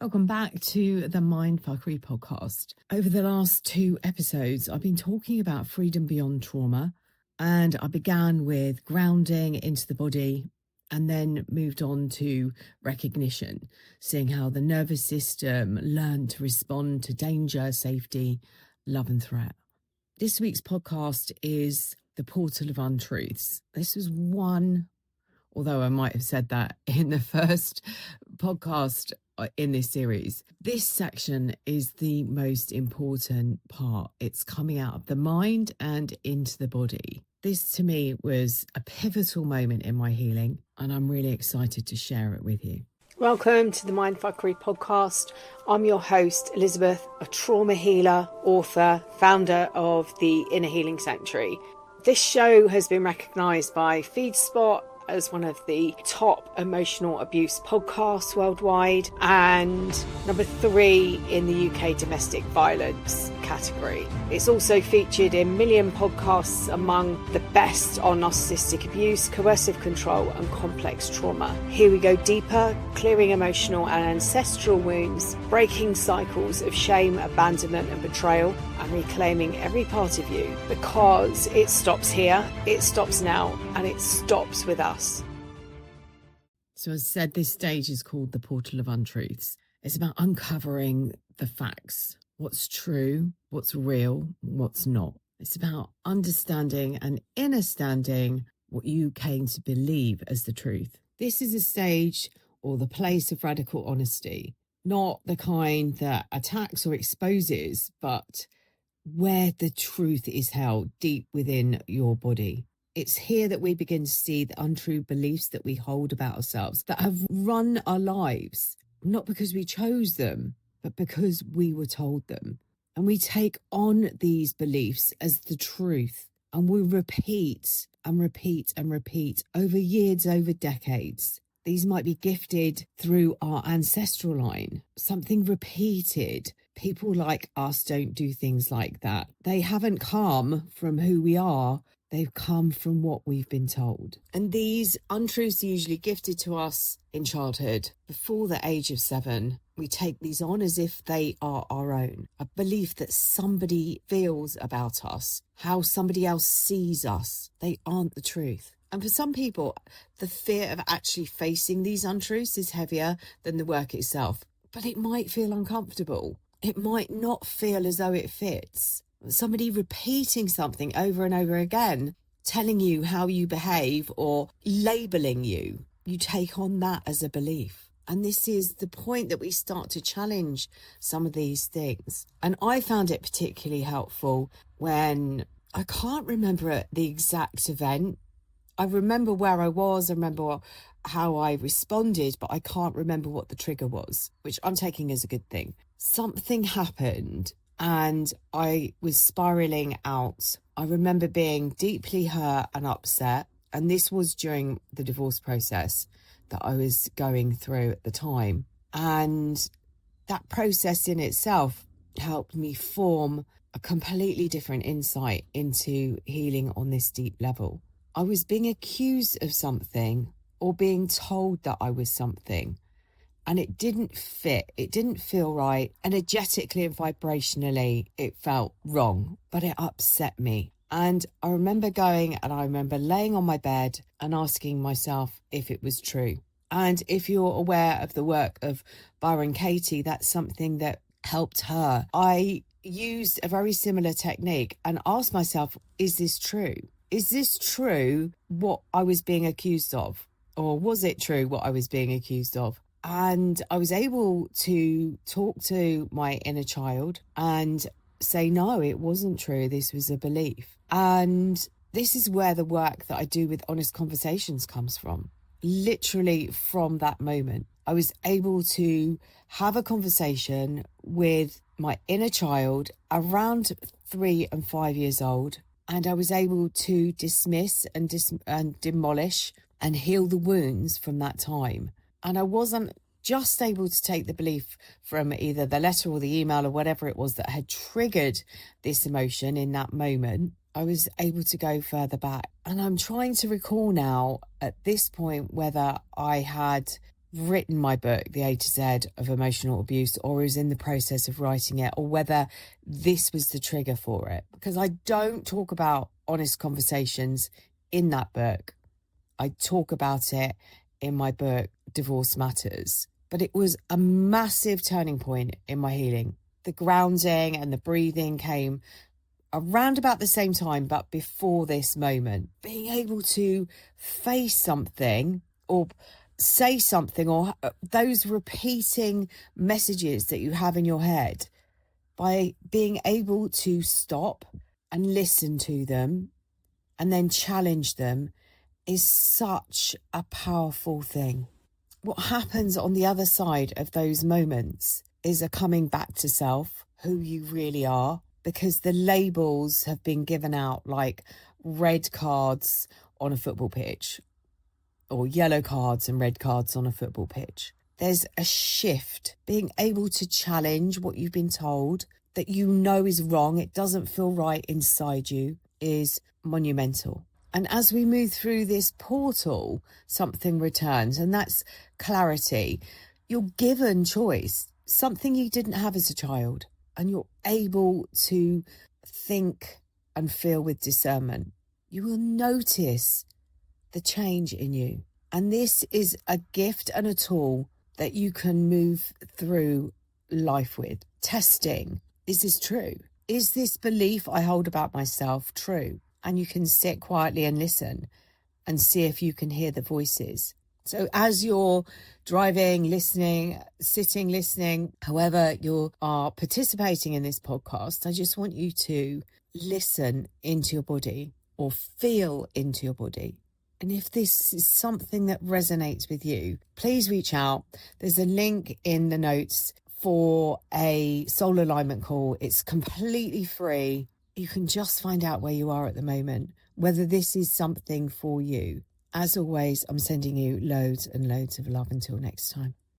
Welcome back to the Mindfuckery Podcast. Over the last 2 episodes, I've been talking about freedom beyond trauma, and I began with grounding into the body and then moved on to recognition, seeing how the nervous system learned to respond to danger, safety, love and threat. This week's podcast is the Portal of Untruths. This was one, although I might have said that in the first podcast in this series. This section is the most important part. It's coming out of the mind and into the body. This to me was a pivotal moment in my healing, and I'm really excited to share it with you. Welcome to the Mindfuckery Podcast. I'm your host, Elizabeth, a trauma healer, author, founder of the Inner Healing Sanctuary. This show has been recognised by FeedSpot as one of the top emotional abuse podcasts worldwide and number 3 in the UK domestic violence category. It's also featured in million podcasts among the best on narcissistic abuse, coercive control and complex trauma. Here we go deeper, clearing emotional and ancestral wounds, breaking cycles of shame, abandonment and betrayal, and reclaiming every part of you, because it stops here, it stops now, and it stops with us. So as I said, this stage is called the Portal of Untruths. It's about uncovering the facts, what's true, what's real, what's not. It's about understanding and understanding what you came to believe as the truth. This is a stage or the place of radical honesty, not the kind that attacks or exposes, but where the truth is held deep within your body. It's here that we begin to see the untrue beliefs that we hold about ourselves that have run our lives, not because we chose them, but because we were told them. And we take on these beliefs as the truth, and we repeat and repeat and repeat over years, over decades. These might be gifted through our ancestral line, something repeated. People like us don't do things like that. They haven't come from who we are. They've come from what we've been told. And these untruths are usually gifted to us in childhood. Before the age of 7, we take these on as if they are our own. A belief that somebody feels about us, how somebody else sees us. They aren't the truth. And for some people, the fear of actually facing these untruths is heavier than the work itself. But it might feel uncomfortable. It might not feel as though it fits. Somebody repeating something over and over again, telling you how you behave or labeling you, you take on that as a belief. And this is the point that we start to challenge some of these things. And I found it particularly helpful when I can't remember the exact event. I remember where I was, I remember how I responded, but I can't remember what the trigger was, which I'm taking as a good thing. Something happened and I was spiraling out. I remember being deeply hurt and upset. And this was during the divorce process that I was going through at the time. And that process in itself helped me form a completely different insight into healing on this deep level. I was being accused of something or being told that I was something, and it didn't fit. It didn't feel right. Energetically and vibrationally, it felt wrong, but it upset me. And I remember laying on my bed and asking myself if it was true. And if you're aware of the work of Byron Katie, that's something that helped her. I used a very similar technique and asked myself, is this true? Is this true what I was being accused of? Or was it true what I was being accused of? And I was able to talk to my inner child and say, no, it wasn't true. This was a belief. And this is where the work that I do with Honest Conversations comes from. Literally from that moment, I was able to have a conversation with my inner child around 3 and 5 years old. And I was able to dismiss and demolish and heal the wounds from that time. And I wasn't just able to take the belief from either the letter or the email or whatever it was that had triggered this emotion in that moment. I was able to go further back. And I'm trying to recall now at this point whether I had written my book, The A to Z of Emotional Abuse, or was in the process of writing it, or whether this was the trigger for it. Because I don't talk about honest conversations in that book. I talk about it in my book, Divorce Matters. But it was a massive turning point in my healing. The grounding and the breathing came around about the same time, but before this moment. Being able to face something or say something, or those repeating messages that you have in your head, by being able to stop and listen to them and then challenge them, is such a powerful thing. What happens on the other side of those moments is a coming back to self, who you really are, because the labels have been given out like red cards on a football pitch, or yellow cards and red cards on a football pitch. There's a shift. Being able to challenge what you've been told that you know is wrong, it doesn't feel right inside you, is monumental. And as we move through this portal, something returns, and that's clarity. You're given choice, something you didn't have as a child, and you're able to think and feel with discernment. You will notice the change in you. And this is a gift and a tool that you can move through life with. Testing, is this true? Is this belief I hold about myself true? And you can sit quietly and listen and see if you can hear the voices. So as you're driving, listening, sitting, listening, however you are participating in this podcast, I just want you to listen into your body, or feel into your body. And if this is something that resonates with you, please reach out. There's a link in the notes for a soul alignment call. It's completely free. You can just find out where you are at the moment, whether this is something for you. As always, I'm sending you loads and loads of love until next time.